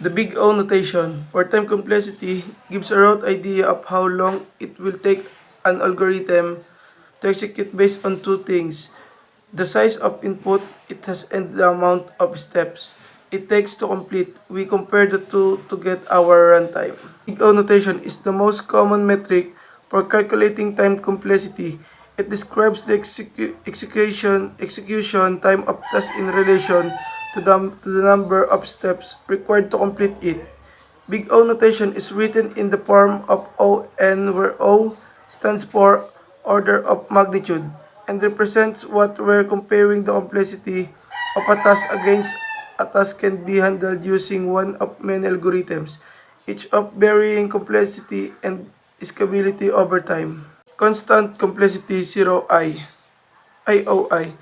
The big O notation for time complexity gives a rough idea of how long it will take an algorithm to execute based on two things: the size of input it has and the amount of steps it takes to complete. We compare the two to get our runtime. Big O notation is the most common metric for calculating time complexity. It describes the execution time of task in relation to the number of steps required to complete it. Big O notation is written in the form of ON, where O stands for order of magnitude and represents what we're comparing. The complexity of a task against a task can be handled using one of many algorithms, each of varying complexity and scalability over time. Constant complexity 0i IOI.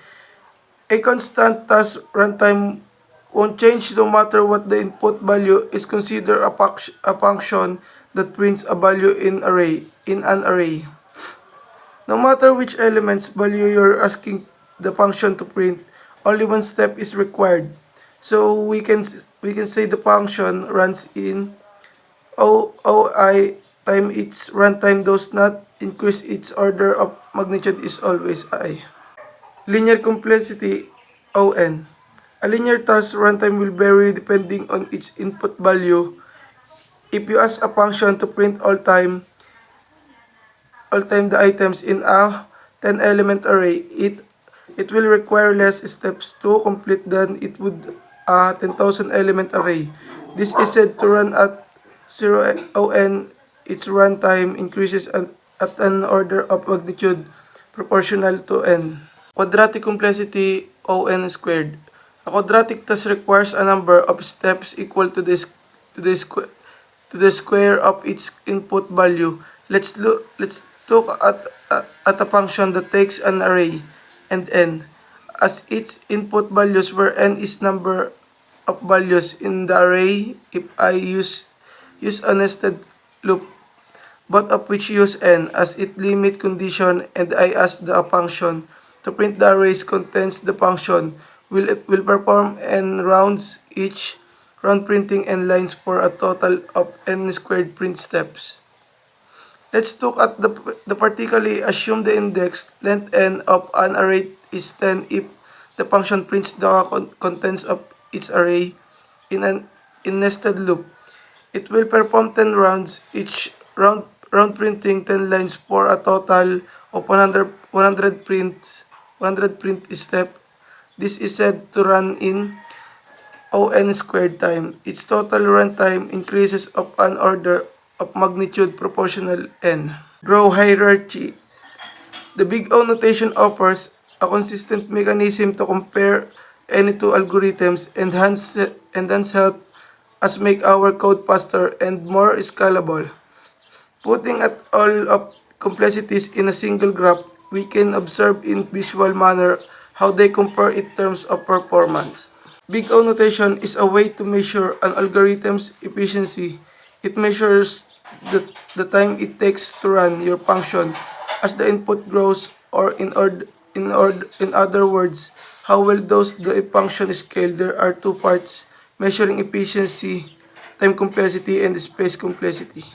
A constant task runtime won't change no matter what the input value is. Considered a function that prints a value in an array. No matter which element's value you're asking the function to print, only one step is required. So we can say the function runs in OI time its runtime does not increase. Its order of magnitude is always I. Linear complexity ON. A linear task runtime will vary depending on its input value. If you ask a function to print all time the items in a 10-element array, it will require less steps to complete than it would a 10,000 element array. This is said to run at 0 ON. Its runtime increases at an order of magnitude proportional to n. Quadratic complexity ON squared. A quadratic task requires a number of steps equal to to the square of its input value. Let's look at a function that takes an array and n as its input values, where n is number of values in the array. If I use a nested loop, both of which use n as its limit condition, and I ask the function to print the array's contents, the function will perform n rounds, each round printing n lines for a total of n squared print steps. Let's look at the particularly. Assume the index length n of an array is 10. If the function prints the contents of its array in nested loop, it will perform 10 rounds, each round printing 10 lines for a total of 100 print step. This is said to run in ON squared time. Its total runtime increases of an order of magnitude proportional n. Grow hierarchy. The big O notation offers a consistent mechanism to compare any two algorithms and hence help us make our code faster and more scalable. Putting at all of complexities in a single graph, we can observe in visual manner how they compare in terms of performance. Big O notation is a way to measure an algorithm's efficiency. It measures the time it takes to run your function as the input grows, or in other words, how well does the function scale. There are two parts: measuring efficiency, time complexity, and space complexity.